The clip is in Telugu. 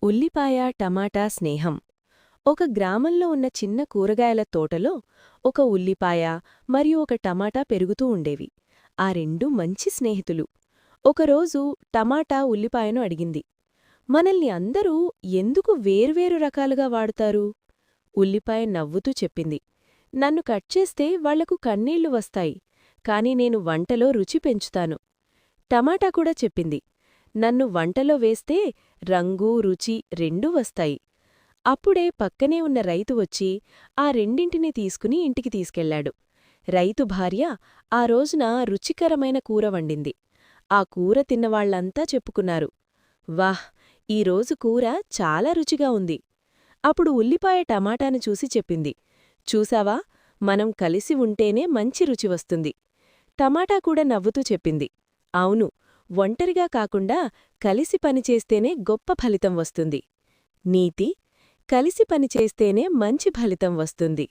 ఉల్లిపాయ టమాటా స్నేహం. ఒక గ్రామంలో ఉన్న చిన్న కూరగాయల తోటలో ఒక ఉల్లిపాయ మరియు ఒక టమాటా పెరుగుతూ ఉండేవి. ఆ రెండూ మంచి స్నేహితులు. ఒకరోజు టమాటా ఉల్లిపాయను అడిగింది, మనల్ని అందరూ ఎందుకు వేర్వేరు రకాలుగా వాడుతారు? ఉల్లిపాయ నవ్వుతూ చెప్పింది, నన్ను కట్ చేస్తే వాళ్లకు కన్నీళ్లు వస్తాయి, కాని నేను వంటలో రుచి పెంచుతాను. టమాటా కూడా చెప్పింది, నన్ను వంటలో వేస్తే రంగు రుచి రెండూ వస్తాయి. అప్పుడే పక్కనే ఉన్న రైతు వచ్చి ఆ రెండింటినీ తీసుకుని ఇంటికి తీసుకెళ్లాడు. రైతు భార్య ఆ రోజున రుచికరమైన కూర వండింది. ఆ కూర తిన్నవాళ్లంతా చెప్పుకున్నారు, వాహ్, ఈరోజు కూర చాలా రుచిగా ఉంది. అప్పుడు ఉల్లిపాయ టమాటాను చూసి చెప్పింది, చూసావా, మనం కలిసి ఉంటేనే మంచి రుచి వస్తుంది. టమాటా కూడా నవ్వుతూ చెప్పింది, అవును, ఒంటరిగా కాకుండా కలిసి పనిచేస్తేనే గొప్ప ఫలితం వస్తుంది. నీతి: కలిసి పనిచేస్తేనే మంచి ఫలితం వస్తుంది.